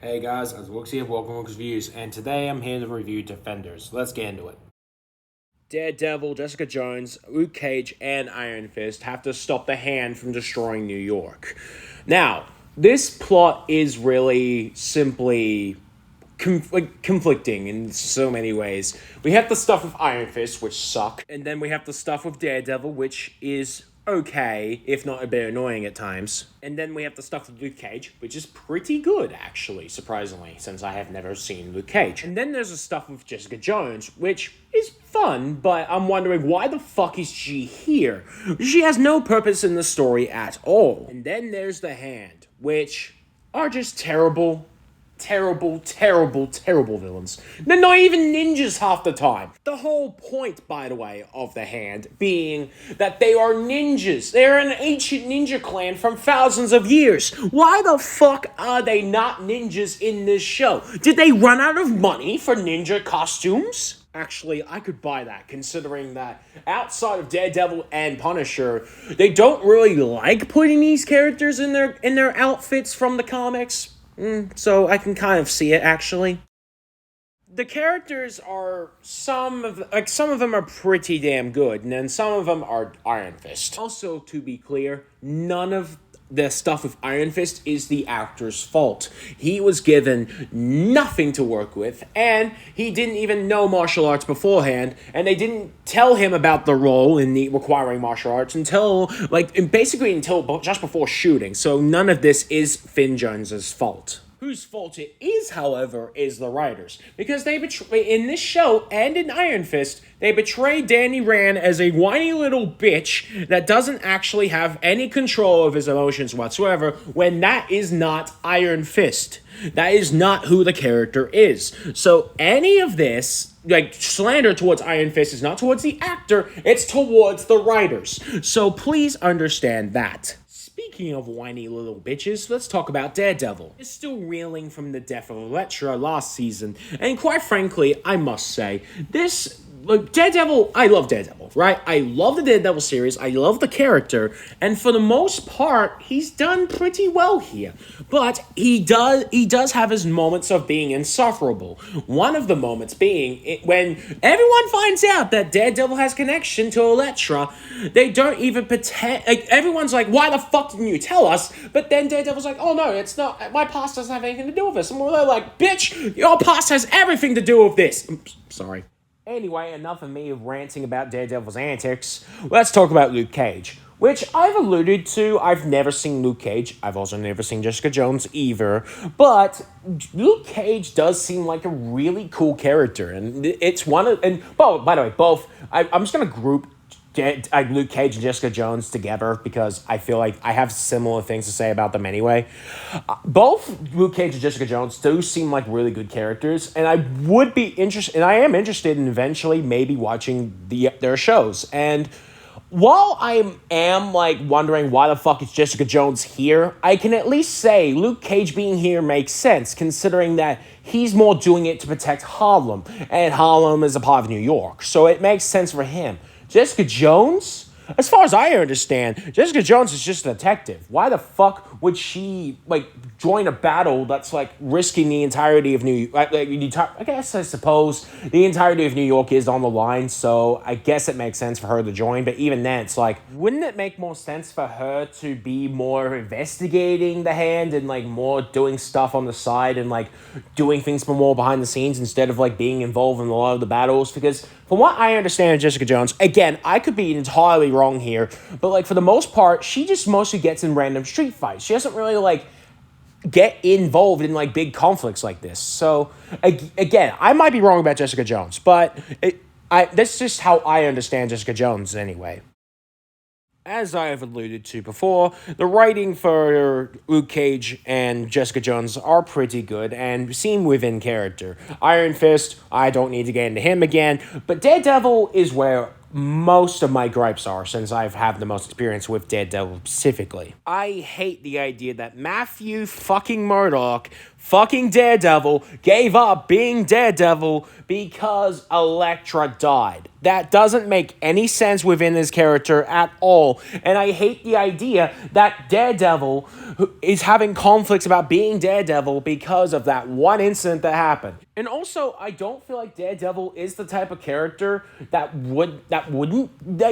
Hey guys, it's Rooks here, welcome to Rooks Views, and today I'm here to review Defenders. Let's get into it. Daredevil, Jessica Jones, Luke Cage, and Iron Fist have to stop the Hand from destroying New York. Now, this plot is really simply conflicting in so many ways. We have the stuff with Iron Fist, which suck, and then we have the stuff with Daredevil, which is okay, if not a bit annoying at times. And then we have the stuff with Luke Cage, which is pretty good, actually, surprisingly, since I have never seen Luke Cage. And then there's the stuff with Jessica Jones, which is fun, but I'm wondering why the fuck is she here? She has no purpose in the story at all. And then there's the Hand, which are just terrible villains. They're not even ninjas half the time. The whole point, by the way, of the Hand being that they are ninjas. They're an ancient ninja clan from thousands of years. Why the fuck are they not ninjas in this show? Did they run out of money for ninja costumes? Actually, I could buy that, considering that outside of Daredevil and Punisher, they don't really like putting these characters in their outfits from the comics. So I can kind of see it, actually. The characters are some of them are pretty damn good, and then some of them are Iron Fist. Also, to be clear, none of the stuff with Iron Fist is the actor's fault. He was given nothing to work with, and he didn't even know martial arts beforehand, and they didn't tell him about the role in the requiring martial arts until just before shooting. So none of this is Finn Jones's fault. Whose fault it is, however, is the writers. Because they in this show and in Iron Fist, they betray Danny Rand as a whiny little bitch that doesn't actually have any control of his emotions whatsoever, when that is not Iron Fist. That is not who the character is. So any of this, slander towards Iron Fist is not towards the actor, it's towards the writers. So please understand that. Speaking of whiny little bitches, let's talk about Daredevil. He's still reeling from the death of Elektra last season, and quite frankly, I must say, Daredevil, I love Daredevil, right? I love the Daredevil series, I love the character, and for the most part, he's done pretty well here. But he does have his moments of being insufferable. One of the moments being when everyone finds out that Daredevil has connection to Elektra, they don't even pretend, everyone's like, why the fuck didn't you tell us? But then Daredevil's like, oh no, it's not, my past doesn't have anything to do with this. And we're like, bitch, your past has everything to do with this. Sorry. Anyway, enough of me ranting about Daredevil's antics. Let's talk about Luke Cage, which I've alluded to. I've never seen Luke Cage. I've also never seen Jessica Jones either. But Luke Cage does seem like a really cool character. And it's one of... And, well, by the way, both... I'm just going to group Luke Cage and Jessica Jones together because I feel like I have similar things to say about them anyway. Both Luke Cage and Jessica Jones do seem like really good characters, and I would be interested, and I am interested in eventually maybe watching their shows. And while I am wondering why the fuck is Jessica Jones here, I can at least say Luke Cage being here makes sense, considering that he's more doing it to protect Harlem, and Harlem is a part of New York, so it makes sense for him. Jessica Jones? As far as I understand, Jessica Jones is just a detective. Why the fuck would she, join a battle that's, risking the entirety of New York? I suppose the entirety of New York is on the line, so I guess it makes sense for her to join. But even then, it's wouldn't it make more sense for her to be more investigating the Hand and, more doing stuff on the side and, doing things more behind the scenes instead of, being involved in a lot of the battles? Because from what I understand of Jessica Jones, again, I could be entirely wrong here, but, for the most part, she just mostly gets in random street fights. She doesn't really, get involved in, big conflicts like this. So, again, I might be wrong about Jessica Jones, but that's just how I understand Jessica Jones anyway. As I have alluded to before, the writing for Luke Cage and Jessica Jones are pretty good and seem within character. Iron Fist, I don't need to get into him again, but Daredevil is where most of my gripes are, since I've had the most experience with Daredevil specifically. I hate the idea that Matthew fucking Murdock, fucking Daredevil, gave up being Daredevil because Elektra died. That doesn't make any sense within his character at all. And I hate the idea that Daredevil is having conflicts about being Daredevil because of that one incident that happened. And also, I don't feel like Daredevil is the type of character that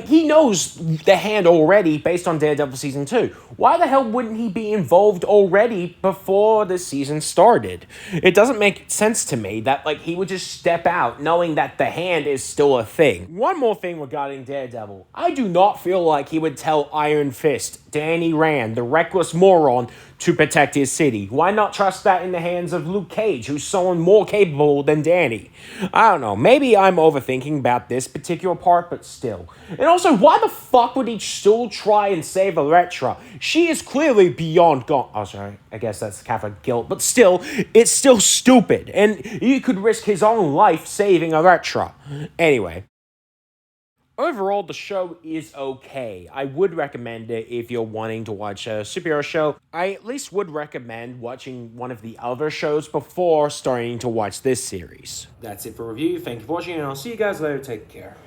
he knows the Hand already based on Daredevil Season 2. Why the hell wouldn't he be involved already before the season started? It doesn't make sense to me that, like, he would just step out knowing that the Hand is still a thing. One more thing regarding Daredevil. I do not feel like he would tell Iron Fist, Danny Rand, the reckless moron, to protect his city. Why not trust that in the hands of Luke Cage, who's someone more capable than Danny? I don't know, maybe I'm overthinking about this particular part, but still. And also, why the fuck would he still try and save Elektra? She is clearly beyond gone. Oh, sorry, I guess that's Catholic guilt, but still, it's still stupid, and he could risk his own life saving Elektra. Anyway. Overall, the show is okay. I would recommend it if you're wanting to watch a superhero show. I at least would recommend watching one of the other shows before starting to watch this series. That's it for review. Thank you for watching, and I'll see you guys later. Take care.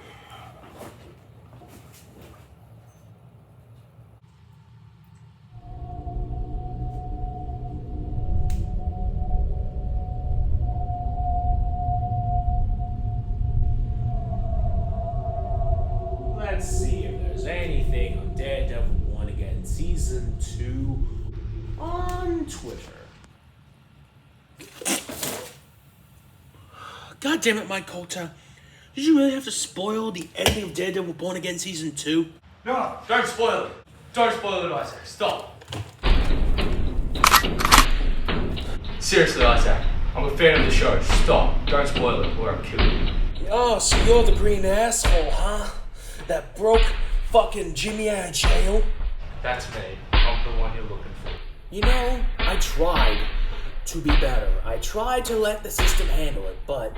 Let's see if there's anything on Daredevil 1 Again Season 2 on Twitter. God damn it, Mike Coulter. Did you really have to spoil the ending of Daredevil Born Again Season 2? No, don't spoil it. Don't spoil it, Isaac. Stop. Seriously, Isaac. I'm a fan of the show. Stop. Don't spoil it or I'll kill you. Oh, so you're the green asshole, huh? That broke fucking Jimmy out of jail? That's me. I'm the one you're looking for. You know, I tried to be better. I tried to let the system handle it, but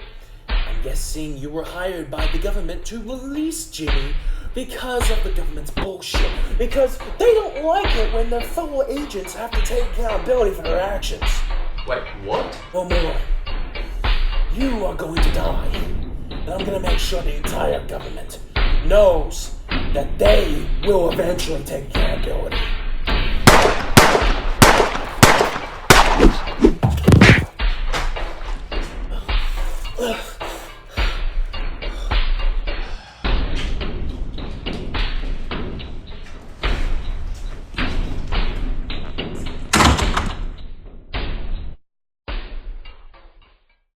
I'm guessing you were hired by the government to release Jimmy because of the government's bullshit. Because they don't like it when their fellow agents have to take accountability for their actions. Wait, what? One more. You are going to die. And I'm gonna make sure the entire government knows that they will eventually take accountability.